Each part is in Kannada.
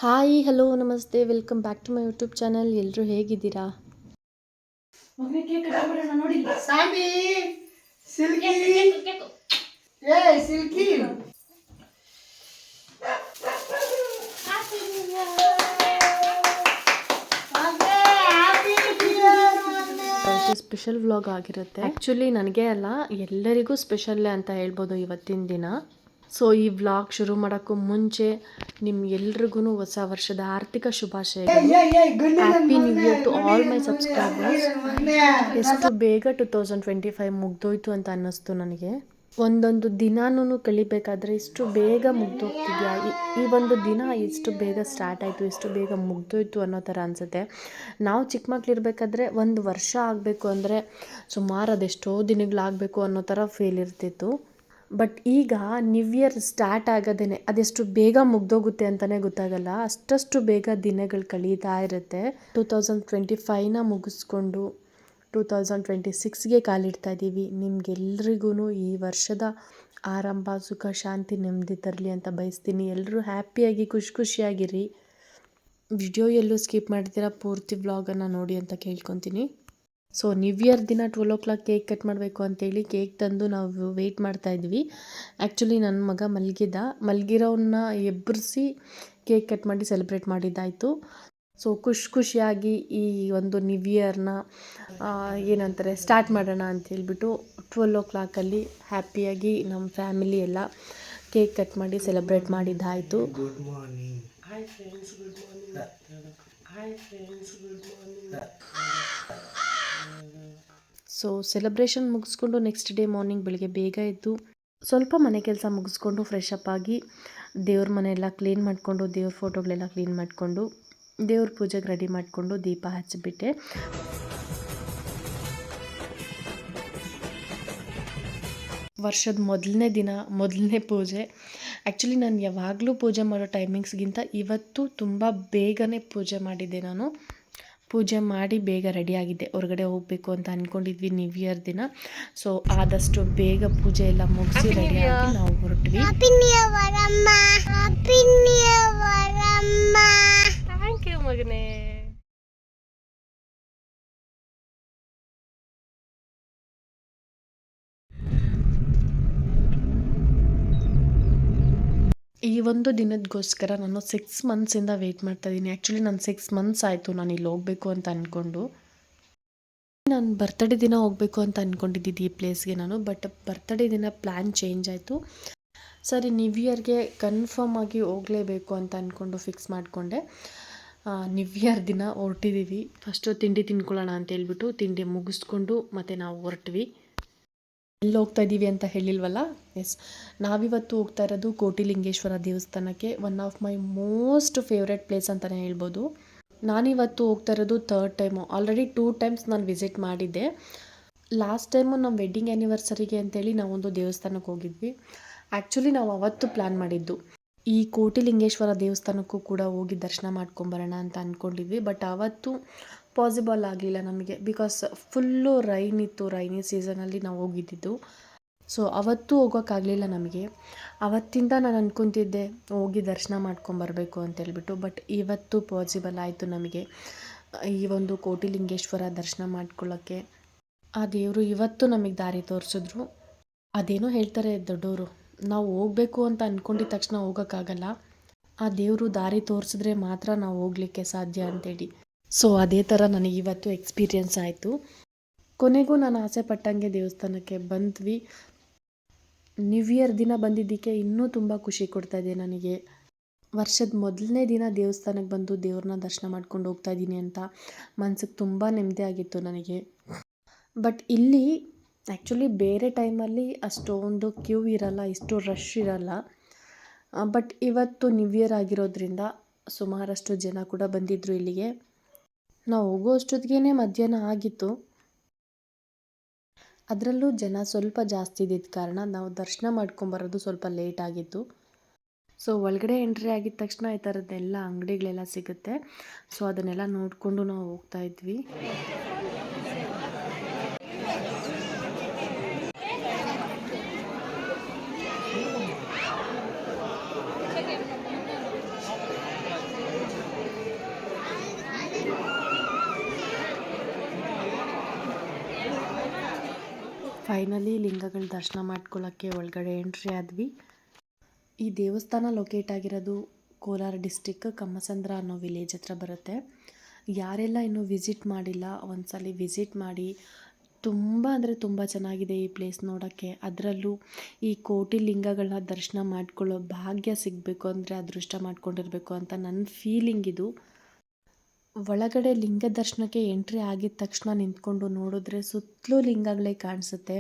ಹಾಯ್ ಹಲೋ ನಮಸ್ತೆ welcome back to my YouTube channel. ಎಲ್ಲರೂ ಹೇಗಿದ್ದೀರಾ? ಸಾಮಿ ಸಿಲ್ಕಿ ಏ ಸಿಲ್ಕಿ ಸ್ಪೆಷಲ್ ವ್ಲಾಗ್ ಆಗಿರುತ್ತೆ. ಆ್ಯಕ್ಚುಲಿ ನನಗೆ ಅಲ್ಲ, ಎಲ್ಲರಿಗೂ ಸ್ಪೆಷಲ್ಲೇ ಅಂತ ಹೇಳ್ಬೋದು ಇವತ್ತಿನ ದಿನ. ಸೊ ಈ ವ್ಲಾಗ್ ಶುರು ಮಾಡೋಕ್ಕೂ ಮುಂಚೆ ನಿಮ್ಗೆಲ್ರಿಗೂ ಹೊಸ ವರ್ಷದ ಆರ್ಥಿಕ ಶುಭಾಶಯಗಳು. Happy new year to all my subscribers. ಎಷ್ಟು ಬೇಗ 2025 ಮುಗ್ದೋಯ್ತು ಅಂತ ಅನ್ನಿಸ್ತು ನನಗೆ. ಒಂದೊಂದು ದಿನಾನೂ ಕಳಿಬೇಕಾದ್ರೆ ಇಷ್ಟು ಬೇಗ ಮುಗ್ದೋಗ್ತಿದ್ಯಾ, ಈ ಒಂದು ದಿನ ಎಷ್ಟು ಬೇಗ ಸ್ಟಾರ್ಟ್ ಆಯಿತು, ಎಷ್ಟು ಬೇಗ ಮುಗ್ದೋಯ್ತು ಅನ್ನೋ ಥರ ಅನಿಸುತ್ತೆ. ನಾವು ಚಿಕ್ಕ ಮಕ್ಕಳಿರ್ಬೇಕಾದ್ರೆ ಒಂದು ವರ್ಷ ಆಗಬೇಕು ಅಂದರೆ ಸುಮಾರು ಅದೆಷ್ಟೋ ದಿನಗಳಾಗಬೇಕು ಅನ್ನೋ ಥರ ಫೀಲ್ ಇರ್ತಿತ್ತು. ಬಟ್ ಈಗ ನ್ಯೂ ಇಯರ್ ಸ್ಟಾರ್ಟ್ ಆಗೋದೇ ಅದೆಷ್ಟು ಬೇಗ ಮುಗ್ದೋಗುತ್ತೆ ಅಂತಲೇ ಗೊತ್ತಾಗಲ್ಲ. ಅಷ್ಟು ಬೇಗ ದಿನಗಳು ಕಳೀತಾ ಇರುತ್ತೆ. 2025ನ ಮುಗಿಸ್ಕೊಂಡು 2026ಗೆ ಕಾಲಿಡ್ತಾ ಇದ್ದೀವಿ. ನಿಮ್ಗೆಲ್ರಿಗೂ ಈ ವರ್ಷದ ಆರಂಭ ಸುಖ ಶಾಂತಿ ನೆಮ್ಮದಿ ತರಲಿ ಅಂತ ಬಯಸ್ತೀನಿ. ಎಲ್ಲರೂ ಹ್ಯಾಪಿಯಾಗಿ ಖುಷಿಯಾಗಿರಿ. ವಿಡಿಯೋ ಎಲ್ಲೂ ಸ್ಕಿಪ್ ಮಾಡ್ತೀರಾ, ಪೂರ್ತಿ ವ್ಲಾಗನ್ನು ನೋಡಿ ಅಂತ ಕೇಳ್ಕೊತೀನಿ. ಸೊ ನ್ಯೂ ಇಯರ್ ದಿನ 12 o'clock ಕೇಕ್ ಕಟ್ ಮಾಡಬೇಕು ಅಂತೇಳಿ ಕೇಕ್ ತಂದು ನಾವು ವೆಯ್ಟ್ ಮಾಡ್ತಾಯಿದ್ವಿ. ಆ್ಯಕ್ಚುಲಿ ನನ್ನ ಮಗ ಮಲಗಿರೋನ್ನ ಎಬ್ಬರಿಸಿ ಕೇಕ್ ಕಟ್ ಮಾಡಿ ಸೆಲೆಬ್ರೇಟ್ ಮಾಡಿದ್ದಾಯಿತು. ಸೊ ಖುಷಿಯಾಗಿ ಈ ಒಂದು ನ್ಯೂ ಇಯರ್ನ ಏನಂತಾರೆ ಸ್ಟಾರ್ಟ್ ಮಾಡೋಣ ಅಂತ ಹೇಳ್ಬಿಟ್ಟು 12 o'clock ಹ್ಯಾಪಿಯಾಗಿ ನಮ್ಮ ಫ್ಯಾಮಿಲಿ ಎಲ್ಲ ಕೇಕ್ ಕಟ್ ಮಾಡಿ ಸೆಲೆಬ್ರೇಟ್ ಮಾಡಿದ್ದಾಯಿತು. Good morning. Hi friends, good morning. Hi friends, good morning. So celebration ಮುಗಿಸ್ಕೊಂಡು ನೆಕ್ಸ್ಟ್ ಡೇ ಮಾರ್ನಿಂಗ್ ಬೆಳಗ್ಗೆ ಬೇಗ ಎದ್ದು ಸ್ವಲ್ಪ ಮನೆ ಕೆಲಸ ಮುಗಿಸ್ಕೊಂಡು ಫ್ರೆಶ್ ಅಪ್ ಆಗಿ ದೇವ್ರ ಮನೆಯೆಲ್ಲ ಕ್ಲೀನ್ ಮಾಡಿಕೊಂಡು, ದೇವ್ರ ಫೋಟೋಗಳೆಲ್ಲ ಕ್ಲೀನ್ ಮಾಡಿಕೊಂಡು, ದೇವ್ರ ಪೂಜೆಗೆ ರೆಡಿ ಮಾಡಿಕೊಂಡು ದೀಪ ಹಚ್ಚಿಬಿಟ್ಟೆ. ವರ್ಷದ ಮೊದಲನೇ ದಿನ ಮೊದಲನೇ ಪೂಜೆ. ಆ್ಯಕ್ಚುಲಿ ನಾನು ಯಾವಾಗಲೂ ಪೂಜೆ ಮಾಡೋ ಟೈಮಿಂಗ್ಸ್ಗಿಂತ ಇವತ್ತು ತುಂಬ ಬೇಗನೆ ಪೂಜೆ ಮಾಡಿದ್ದೆ. ನಾನು ಪೂಜೆ ಮಾಡಿ ಬೇಗ ರೆಡಿಯಾಗಿದ್ದೆ. ಹೊರಗಡೆ ಹೋಗಬೇಕು ಅಂತ ಅಂದ್ಕೊಂಡಿದ್ವಿ ನ್ಯೂ ಇಯರ್ ದಿನ. ಸೊ ಆದಷ್ಟು ಬೇಗ ಪೂಜೆ ಎಲ್ಲ ಮುಗಿಸಿ ರೆಡಿಯಾಗಿ ನಾವು ಹೊರಟ್ವಿ. ಥ್ಯಾಂಕ್ ಯು ಮಗನೇ. ಈ ಒಂದು ದಿನದಗೋಸ್ಕರ ನಾನು 6 months ವೆಯ್ಟ್ ಮಾಡ್ತಾಯಿದ್ದೀನಿ. ಆ್ಯಕ್ಚುಲಿ ನಾನು 6 months ಆಯಿತು ನಾನು ಇಲ್ಲಿ ಹೋಗಬೇಕು ಅಂತ ಅಂದ್ಕೊಂಡು. ನಾನು ಬರ್ತಡೇ ದಿನ ಹೋಗಬೇಕು ಅಂತ ಅಂದ್ಕೊಂಡಿದ್ದಿದ್ದು ಈ ಪ್ಲೇಸ್ಗೆ ನಾನು. ಬಟ್ ಬರ್ತಡೇ ದಿನ ಪ್ಲ್ಯಾನ್ ಚೇಂಜ್ ಆಯಿತು. ಸರಿ ನ್ಯೂ ಇಯರ್ಗೆ ಕನ್ಫರ್ಮ್ ಆಗಿ ಹೋಗಲೇಬೇಕು ಅಂತ ಅಂದ್ಕೊಂಡು ಫಿಕ್ಸ್ ಮಾಡಿಕೊಂಡೆ. ನ್ಯೂ ಇಯರ್ ದಿನ ಹೊರಟಿದ್ದೀವಿ. ಫಸ್ಟು ತಿಂಡಿ ತಿನ್ಕೊಳ್ಳೋಣ ಅಂತ ಹೇಳ್ಬಿಟ್ಟು ತಿಂಡಿ ಮುಗಿಸ್ಕೊಂಡು ಮತ್ತು ನಾವು ಹೊರಟ್ವಿ. ಎಲ್ಲಿ ಹೋಗ್ತಾ ಇದ್ದೀವಿ ಅಂತ ಹೇಳಿಲ್ವಲ್ಲ. ಎಸ್, ನಾವಿವತ್ತು ಹೋಗ್ತಾ ಇರೋದು ಕೋಟಿಲಿಂಗೇಶ್ವರ ದೇವಸ್ಥಾನಕ್ಕೆ. One of my most favourite place ಅಂತಲೇ ಹೇಳ್ಬೋದು. ನಾನಿವತ್ತು ಹೋಗ್ತಾ ಇರೋದು 3rd ಟೈಮು. ಆಲ್ರೆಡಿ 2 times ನಾನು ವಿಸಿಟ್ ಮಾಡಿದ್ದೆ. ಲಾಸ್ಟ್ ಟೈಮು ನಮ್ಮ ವೆಡ್ಡಿಂಗ್ ಆ್ಯನಿವರ್ಸರಿಗೆ ಅಂತೇಳಿ ನಾವೊಂದು ದೇವಸ್ಥಾನಕ್ಕೆ ಹೋಗಿದ್ವಿ. ಆ್ಯಕ್ಚುಲಿ ನಾವು ಅವತ್ತು ಪ್ಲ್ಯಾನ್ ಮಾಡಿದ್ದು ಈ ಕೋಟಿಲಿಂಗೇಶ್ವರ ದೇವಸ್ಥಾನಕ್ಕೂ ಕೂಡ ಹೋಗಿ ದರ್ಶನ ಮಾಡ್ಕೊಂಬರೋಣ ಅಂತ ಅಂದ್ಕೊಂಡಿದ್ವಿ. ಬಟ್ ಅವತ್ತು ಪಾಸಿಬಲ್ ಆಗಲಿಲ್ಲ ನಮಗೆ, ಬಿಕಾಸ್ ಫುಲ್ಲು ರೈನ್ ಇತ್ತು. ರೈನಿ ಸೀಸನಲ್ಲಿ ನಾವು ಹೋಗಿದ್ದಿದ್ದು. ಸೊ ಅವತ್ತು ಹೋಗೋಕ್ಕಾಗಲಿಲ್ಲ ನಮಗೆ. ಅವತ್ತಿಂದ ನಾನು ಅಂದ್ಕೊತಿದ್ದೆ ಹೋಗಿ ದರ್ಶನ ಮಾಡ್ಕೊಂಬರ್ಬೇಕು ಅಂತೇಳ್ಬಿಟ್ಟು. ಬಟ್ ಇವತ್ತು ಪಾಸಿಬಲ್ ಆಯಿತು ನಮಗೆ ಈ ಒಂದು ಕೋಟಿಲಿಂಗೇಶ್ವರ ದರ್ಶನ ಮಾಡ್ಕೊಳ್ಳೋಕ್ಕೆ. ಆ ದೇವರು ಇವತ್ತು ನಮಗೆ ದಾರಿ ತೋರಿಸಿದ್ರು. ಅದೇನೋ ಹೇಳ್ತಾರೆ ದೊಡ್ಡವರು, ನಾವು ಹೋಗಬೇಕು ಅಂತ ಅಂದ್ಕೊಂಡಿದ್ದ ತಕ್ಷಣ ಹೋಗೋಕ್ಕಾಗಲ್ಲ, ಆ ದೇವರು ದಾರಿ ತೋರಿಸಿದ್ರೆ ಮಾತ್ರ ನಾವು ಹೋಗಲಿಕ್ಕೆ ಸಾಧ್ಯ ಅಂತೇಳಿ. ಸೊ ಅದೇ ಥರ ನನಗೆ ಇವತ್ತು ಎಕ್ಸ್ಪೀರಿಯೆನ್ಸ್ ಆಯಿತು. ಕೊನೆಗೂ ನಾನು ಆಸೆ ಪಟ್ಟಂಗೆ ದೇವಸ್ಥಾನಕ್ಕೆ ಬಂದ್ವಿ. ನ್ಯೂ ಇಯರ್ ದಿನ ಬಂದಿದ್ದಕ್ಕೆ ಇನ್ನೂ ತುಂಬ ಖುಷಿ ಕೊಡ್ತಾಯಿದೆ ನನಗೆ. ವರ್ಷದ ಮೊದಲನೇ ದಿನ ದೇವಸ್ಥಾನಕ್ಕೆ ಬಂದು ದೇವ್ರನ್ನ ದರ್ಶನ ಮಾಡ್ಕೊಂಡು ಹೋಗ್ತಾ ಇದ್ದೀನಿ ಅಂತ ಮನ್ಸಿಗೆ ತುಂಬ ನೆಮ್ಮದಿ ಆಗಿತ್ತು ನನಗೆ. ಬಟ್ ಇಲ್ಲಿ ಆ್ಯಕ್ಚುಲಿ ಬೇರೆ ಟೈಮಲ್ಲಿ ಅಷ್ಟೊಂದು ಕ್ಯೂ ಇರಲ್ಲ, ಇಷ್ಟು ರಶ್ ಇರಲ್ಲ. ಬಟ್ ಇವತ್ತು ನ್ಯೂ ಇಯರ್ ಆಗಿರೋದ್ರಿಂದ ಸುಮಾರಷ್ಟು ಜನ ಕೂಡ ಬಂದಿದ್ದರು ಇಲ್ಲಿಗೆ. ನಾವು ಹೋಗೋ ಅಷ್ಟೊತ್ತಿಗೆ ಮಧ್ಯಾಹ್ನ ಆಗಿತ್ತು. ಅದರಲ್ಲೂ ಜನ ಸ್ವಲ್ಪ ಜಾಸ್ತಿ ಇದ್ದಿದ್ದ ಕಾರಣ ನಾವು ದರ್ಶನ ಮಾಡ್ಕೊಂಬರೋದು ಸ್ವಲ್ಪ ಲೇಟ್ ಆಗಿತ್ತು. ಸೊ ಒಳಗಡೆ ಎಂಟ್ರಿ ಆಗಿದ ತಕ್ಷಣ ಈ ಥರದ್ದೆಲ್ಲ ಅಂಗಡಿಗಳೆಲ್ಲ ಸಿಗುತ್ತೆ. ಸೊ ಅದನ್ನೆಲ್ಲ ನೋಡಿಕೊಂಡು ನಾವು ಹೋಗ್ತಾ ಇದ್ವಿ. ಫೈನಲಿ ಲಿಂಗಗಳ ದರ್ಶನ ಮಾಡ್ಕೊಳ್ಳೋಕ್ಕೆ ಒಳಗಡೆ ಎಂಟ್ರಿ ಆದ್ವಿ. ಈ ದೇವಸ್ಥಾನ ಲೊಕೇಟ್ ಆಗಿರೋದು ಕೋಲಾರ ಡಿಸ್ಟಿಕ್ ಕಮ್ಮಸಂದ್ರ ಅನ್ನೋ ವಿಲೇಜ್ ಹತ್ರ ಬರುತ್ತೆ. ಯಾರೆಲ್ಲ ಇನ್ನೂ ವಿಸಿಟ್ ಮಾಡಿಲ್ಲ ಒಂದ್ಸಲಿ ವಿಸಿಟ್ ಮಾಡಿ. ತುಂಬ ಅಂದರೆ ತುಂಬ ಚೆನ್ನಾಗಿದೆ ಈ ಪ್ಲೇಸ್ ನೋಡೋಕ್ಕೆ. ಅದರಲ್ಲೂ ಈ ಕೋಟಿ ಲಿಂಗಗಳನ್ನ ದರ್ಶನ ಮಾಡ್ಕೊಳ್ಳೋ ಭಾಗ್ಯ ಸಿಗಬೇಕು ಅಂದರೆ ಅದೃಷ್ಟ ಮಾಡ್ಕೊಂಡಿರಬೇಕು ಅಂತ ನನ್ನ ಫೀಲಿಂಗ್ ಇದು. ಒಳಗಡೆ ಲಿಂಗ ದರ್ಶನಕ್ಕೆ ಎಂಟ್ರಿ ಆಗಿದ ತಕ್ಷಣ ನಿಂತ್ಕೊಂಡು ನೋಡಿದ್ರೆ ಸುತ್ತಲೂ ಲಿಂಗಗಳೇ ಕಾಣಿಸುತ್ತೆ.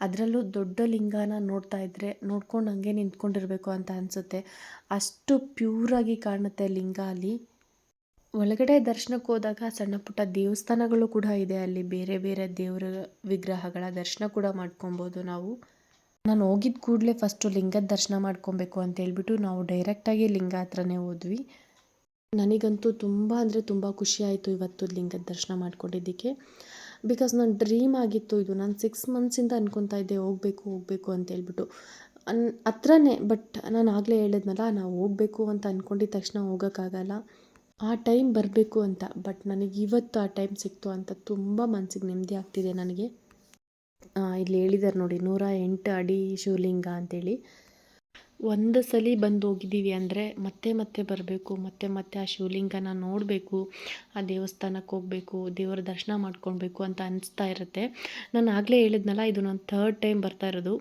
ಅದರಲ್ಲೂ ದೊಡ್ಡ ಲಿಂಗನ ನೋಡ್ತಾ ಇದ್ದರೆ ನೋಡ್ಕೊಂಡು ಹಂಗೆ ನಿಂತ್ಕೊಂಡಿರಬೇಕು ಅಂತ ಅನಿಸುತ್ತೆ. ಅಷ್ಟು ಪ್ಯೂರಾಗಿ ಕಾಣುತ್ತೆ ಲಿಂಗ ಅಲ್ಲಿ. ಒಳಗಡೆ ದರ್ಶನಕ್ಕೆ ಹೋದಾಗ ಸಣ್ಣ ಪುಟ್ಟ ದೇವಸ್ಥಾನಗಳು ಕೂಡ ಇದೆ. ಅಲ್ಲಿ ಬೇರೆ ಬೇರೆ ದೇವರ ವಿಗ್ರಹಗಳ ದರ್ಶನ ಕೂಡ ಮಾಡ್ಕೊಬೋದು ನಾವು. ನಾನು ಹೋಗಿದ್ದ ಕೂಡಲೇ ಫಸ್ಟು ಲಿಂಗದ ದರ್ಶನ ಮಾಡ್ಕೊಬೇಕು ಅಂತ ಹೇಳ್ಬಿಟ್ಟು ನಾವು ಡೈರೆಕ್ಟಾಗಿ ಲಿಂಗ ಹತ್ರನೇ ಹೋದ್ವಿ. ನನಗಂತೂ ತುಂಬ ಅಂದರೆ ತುಂಬ ಖುಷಿ ಆಯಿತು ಇವತ್ತು ಲಿಂಗದ ದರ್ಶನ ಮಾಡ್ಕೊಂಡಿದ್ದಕ್ಕೆ. ಬಿಕಾಸ್ ನನ್ನ ಡ್ರೀಮ್ ಆಗಿತ್ತು ಇದು. ನಾನು 6 ಮಂತ್ಸಿಂದ ಅನ್ಕೊತಾ ಇದ್ದೆ ಹೋಗಬೇಕು ಅಂತ ಹೇಳ್ಬಿಟ್ಟು ಹತ್ರನೇ. ಬಟ್ ನಾನು ಆಗಲೇ ಹೇಳಿದ್ನಲ್ಲ, ನಾವು ಹೋಗಬೇಕು ಅಂತ ಅಂದ್ಕೊಂಡಿದ್ದ ತಕ್ಷಣ ಹೋಗೋಕ್ಕಾಗಲ್ಲ, ಆ ಟೈಮ್ ಬರಬೇಕು ಅಂತ. ಬಟ್ ನನಗೆ ಇವತ್ತು ಆ ಟೈಮ್ ಸಿಕ್ತು ಅಂತ ತುಂಬ ಮನಸ್ಸಿಗೆ ನೆಮ್ಮದಿ ಆಗ್ತಿದೆ ನನಗೆ. ಇಲ್ಲಿ ಹೇಳಿದ್ದಾರೆ ನೋಡಿ 108 ಅಡಿ ಶಿವಲಿಂಗ ಅಂತೇಳಿ. ಒಂದು ಸಲ ಬಂದು ಹೋಗಿದ್ದೀವಿ ಅಂದರೆ ಮತ್ತೆ ಮತ್ತೆ ಬರಬೇಕು, ಮತ್ತೆ ಆ ಶಿವಲಿಂಗನ ನೋಡಬೇಕು, ಆ ದೇವಸ್ಥಾನಕ್ಕೆ ಹೋಗಬೇಕು, ದೇವರ ದರ್ಶನ ಮಾಡ್ಕೊಳ್ಬೇಕು ಅಂತ ಅನಿಸ್ತಾ ಇರುತ್ತೆ. ನಾನು ಆಗಲೇ ಹೇಳಿದ್ನಲ್ಲ, ಇದು ನಾನು 3rd ಟೈಮ್ ಬರ್ತಾ ಇರೋದು.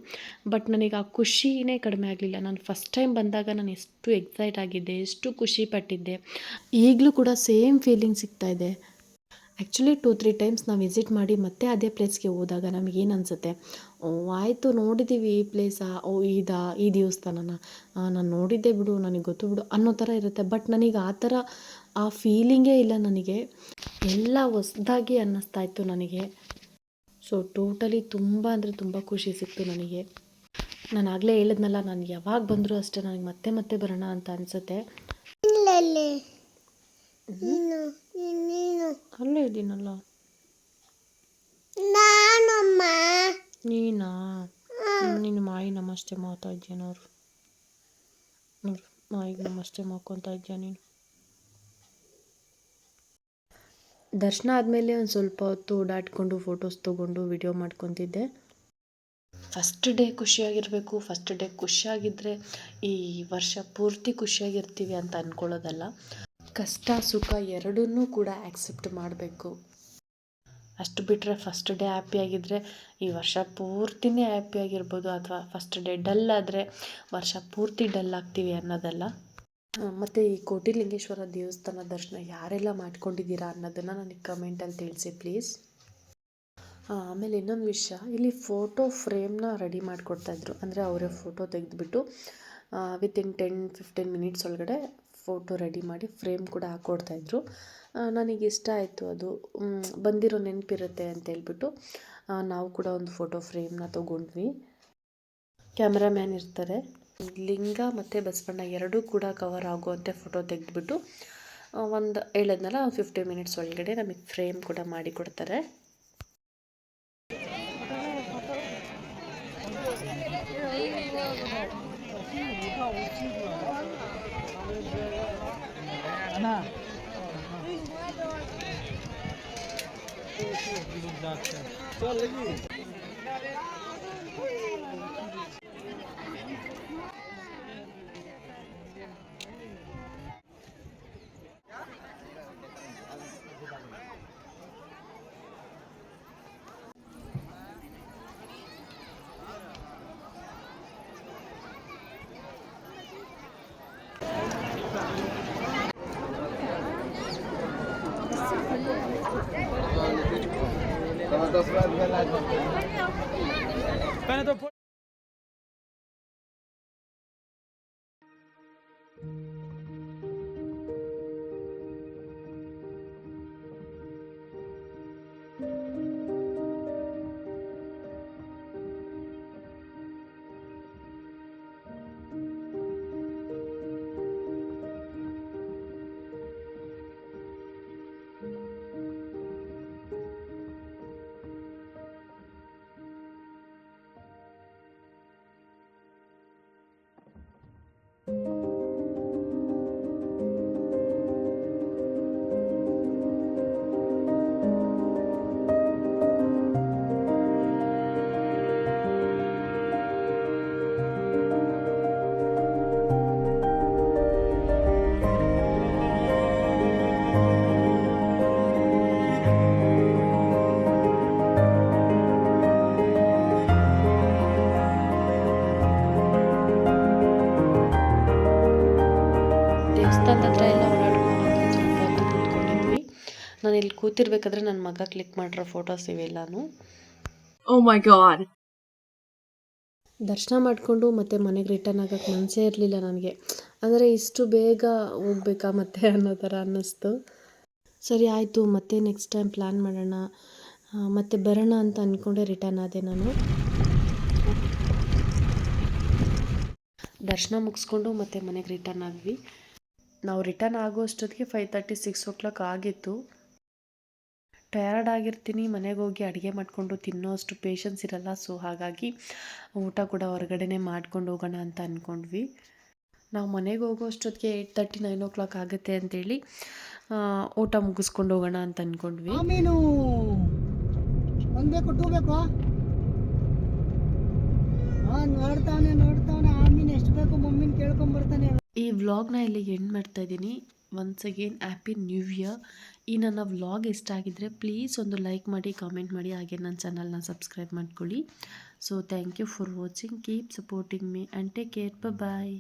ಬಟ್ ನನಗೆ ಆ ಖುಷಿನೇ ಕಡಿಮೆ ಆಗಲಿಲ್ಲ. ನಾನು ಫಸ್ಟ್ ಟೈಮ್ ಬಂದಾಗ ನಾನು ಎಷ್ಟು ಎಕ್ಸೈಟ್ ಆಗಿದ್ದೆ, ಎಷ್ಟು ಖುಷಿ ಪಟ್ಟಿದ್ದೆ, ಈಗಲೂ ಕೂಡ ಸೇಮ್ ಫೀಲಿಂಗ್ ಸಿಗ್ತಾ ಇದೆ. ಆ್ಯಕ್ಚುಲಿ 2-3 ಟೈಮ್ಸ್ ನಾವು ವಿಸಿಟ್ ಮಾಡಿ ಮತ್ತೆ ಅದೇ ಪ್ಲೇಸ್ಗೆ ಹೋದಾಗ ನಮಗೇನು ಅನಿಸುತ್ತೆ, ಆಯಿತು ನೋಡಿದ್ದೀವಿ ಈ ಪ್ಲೇಸಾ, ಈ ದೇವಸ್ಥಾನನ ನಾನು ನೋಡಿದ್ದೆ ಬಿಡು, ನನಗೆ ಗೊತ್ತು ಬಿಡು ಅನ್ನೋ ಥರ ಇರುತ್ತೆ. ಬಟ್ ನನಗೆ ಆ ಥರ ಆ ಫೀಲಿಂಗೇ ಇಲ್ಲ. ನನಗೆ ಎಲ್ಲ ಹೊಸ್ದಾಗಿ ಅನ್ನಿಸ್ತಾ ಇತ್ತು ನನಗೆ. ಸೊ ಟೋಟಲಿ ತುಂಬ ಅಂದರೆ ತುಂಬ ಖುಷಿ ಸಿಕ್ತು ನನಗೆ. ನಾನು ಆಗಲೇ ಹೇಳಿದ್ನಲ್ಲ, ನಾನು ಯಾವಾಗ ಬಂದರೂ ಅಷ್ಟೇ ನನಗೆ ಮತ್ತೆ ಮತ್ತೆ ಬರೋಣ ಅಂತ ಅನಿಸುತ್ತೆ. ಅಲ್ಲೇ ಇದ್ದೀನಲ್ಲ ನೀನಾ? ನೀನು ಮಾಯಿ ನಮಸ್ತೆ ಮಾಡ್ತಾ ಇದೆಯಾ? ನೋಡು ಮಾಯಿಗೆ ನಮಸ್ತೆ ಮಾಡ್ಕೊತಾ ಇದೆಯಾ ನೀನು? ದರ್ಶನ ಆದಮೇಲೆ ಒಂದು ಸ್ವಲ್ಪ ಹೊತ್ತು ಓಡಾಡಿಕೊಂಡು ಫೋಟೋಸ್ ತೊಗೊಂಡು ವಿಡಿಯೋ ಮಾಡ್ಕೊತಿದ್ದೆ. ಫಸ್ಟ್ ಡೇ ಖುಷಿಯಾಗಿರಬೇಕು. ಫಸ್ಟ್ ಡೇ ಖುಷಿಯಾಗಿದ್ದರೆ ಈ ವರ್ಷ ಪೂರ್ತಿ ಖುಷಿಯಾಗಿರ್ತೀವಿ ಅಂತ ಅಂದ್ಕೊಳ್ಳೋದಲ್ಲ. ಕಷ್ಟ ಸುಖ ಎರಡನ್ನೂ ಕೂಡ ಆ್ಯಕ್ಸೆಪ್ಟ್ ಮಾಡಬೇಕು. ಅಷ್ಟು ಬಿಟ್ಟರೆ ಫಸ್ಟ್ ಡೇ ಹ್ಯಾಪಿಯಾಗಿದ್ದರೆ ಈ ವರ್ಷ ಪೂರ್ತಿನೇ ಹ್ಯಾಪಿಯಾಗಿರ್ಬೋದು, ಅಥವಾ ಫಸ್ಟ್ ಡೇ ಡಲ್ ಆದರೆ ವರ್ಷ ಪೂರ್ತಿ ಡಲ್ ಆಗ್ತೀವಿ ಅನ್ನೋದಲ್ಲ. ಮತ್ತು ಈ ಕೋಟಿಲಿಂಗೇಶ್ವರ ದೇವಸ್ಥಾನ ದರ್ಶನ ಯಾರೆಲ್ಲ ಮಾಡ್ಕೊಂಡಿದ್ದೀರಾ ಅನ್ನೋದನ್ನು ನನಗೆ ಕಮೆಂಟಲ್ಲಿ ತಿಳಿಸಿ ಪ್ಲೀಸ್. ಆಮೇಲೆ ಇನ್ನೊಂದು ವಿಷಯ, ಇಲ್ಲಿ ಫೋಟೋ ಫ್ರೇಮ್ನ ರೆಡಿ ಮಾಡಿಕೊಡ್ತಾಯಿದ್ರು. ಅಂದರೆ ಅವರೇ ಫೋಟೋ ತೆಗೆದುಬಿಟ್ಟು ವಿತಿನ್ 10-15 ಮಿನಿಟ್ಸ್ ಒಳಗಡೆ ಫೋಟೋ ರೆಡಿ ಮಾಡಿ ಫ್ರೇಮ್ ಕೂಡ ಹಾಕ್ಕೊಡ್ತಾಯಿದ್ರು. ನನಗೆ ಇಷ್ಟ ಆಯಿತು. ಅದು ಬಂದಿರೋ ನೆನಪಿರುತ್ತೆ ಅಂತೇಳ್ಬಿಟ್ಟು ನಾವು ಕೂಡ ಒಂದು ಫೋಟೋ ಫ್ರೇಮ್ನ ತೊಗೊಂಡ್ವಿ. ಕ್ಯಾಮ್ರಾಮ್ಯಾನ್ ಇರ್ತಾರೆ. ಲಿಂಗ ಮತ್ತು ಬಸವಣ್ಣ ಎರಡೂ ಕೂಡ ಕವರ್ ಆಗುವಂತೆ ಫೋಟೋ ತೆಗೆದುಬಿಟ್ಟು ಒಂದು ಹೇಳಿದ್ನಲ್ಲ 15 ಮಿನಿಟ್ಸ್ ಒಳಗಡೆ ನಮಗೆ ಫ್ರೇಮ್ ಕೂಡ ಮಾಡಿ ಕೊಡ್ತಾರೆ. ರೆಸ್ಟೋರೆಂಟ್ ಹತ್ರ ಎಲ್ಲ ಓಡಾಡ್ಕೊಂಡು ಸ್ವಲ್ಪ ಹೊತ್ತು ಕೂತ್ಕೊಂಡಿದ್ವಿ. ನಾನು ಇಲ್ಲಿ ಕೂತಿರ್ಬೇಕಾದ್ರೆ ನನ್ನ ಮಗ ಕ್ಲಿಕ್ ಮಾಡಿರೋ ಫೋಟೋಸ್ ಇವೆಲ್ಲನೂ. Oh my god. ದರ್ಶನ ಮಾಡಿಕೊಂಡು ಮತ್ತೆ ಮನೆಗೆ ರಿಟರ್ನ್ ಆಗೋಕ್ಕೆ ಮನಸ್ಸೇ ಇರಲಿಲ್ಲ ನನಗೆ. ಅಂದರೆ ಇಷ್ಟು ಬೇಗ ಹೋಗ್ಬೇಕಾ ಮತ್ತೆ ಅನ್ನೋ ಥರ ಅನ್ನಿಸ್ತು. ಸರಿ ಆಯಿತು, ಮತ್ತೆ ನೆಕ್ಸ್ಟ್ ಟೈಮ್ ಪ್ಲ್ಯಾನ್ ಮಾಡೋಣ ಮತ್ತೆ ಬರೋಣ ಅಂತ ಅಂದ್ಕೊಂಡೆ ರಿಟರ್ನ್ ಆದೆ ನಾನು. ದರ್ಶನ ಮುಗಿಸ್ಕೊಂಡು ಮತ್ತೆ ಮನೆಗೆ ರಿಟರ್ನ್ ಆದ್ವಿ. ನಾವು ರಿಟರ್ನ್ ಆಗೋ ಅಷ್ಟೊತ್ತಿಗೆ 5:30 6 o'clock ಆಗಿತ್ತು. ಟಯರ್ಡ್ ಆಗಿರ್ತೀನಿ, ಮನೆಗೆ ಹೋಗಿ ಅಡುಗೆ ಮಾಡಿಕೊಂಡು ತಿನ್ನೋ ಅಷ್ಟು ಪೇಷನ್ಸ್ ಇರಲ್ಲ. ಸೊ ಹಾಗಾಗಿ ಊಟ ಕೂಡ ಹೊರಗಡೆನೇ ಮಾಡ್ಕೊಂಡು ಹೋಗೋಣ ಅಂತ ಅಂದ್ಕೊಂಡ್ವಿ. ನಾವು ಮನೆಗೆ ಹೋಗೋ ಅಷ್ಟೊತ್ತಿಗೆ 8:30 9 o'clock ಆಗುತ್ತೆ ಅಂತೇಳಿ ಊಟ ಮುಗಿಸ್ಕೊಂಡು ಹೋಗೋಣ ಅಂತ ಅಂದ್ಕೊಂಡ್ವಿ. ಮೀನು ಒಂದು ಬೇಕು ಟೂ ಬೇಕು ನೋಡ್ತಾವನೆ ಆ ಮೀನು ಎಷ್ಟು ಬೇಕು ಮಮ್ಮಿನ ಕೇಳ್ಕೊಂಬರ್ತಾನೆ. ಈ ವ್ಲಾಗ್ನ ಇಲ್ಲಿ ಎಂಡ್ ಮಾಡ್ತಾ ಇದ್ದೀನಿ. Once again happy new year. ಈ ನನ್ನ ವ್ಲಾಗ್ ಇಷ್ಟ ಆಗಿದ್ದರೆ ಪ್ಲೀಸ್ ಒಂದು ಲೈಕ್ ಮಾಡಿ, ಕಾಮೆಂಟ್ ಮಾಡಿ, ಹಾಗೆ ನನ್ನ ಚಾನಲ್ನ ಸಬ್ಸ್ಕ್ರೈಬ್ ಮಾಡ್ಕೊಳ್ಳಿ. So thank you for watching, keep supporting me and take care. Bye.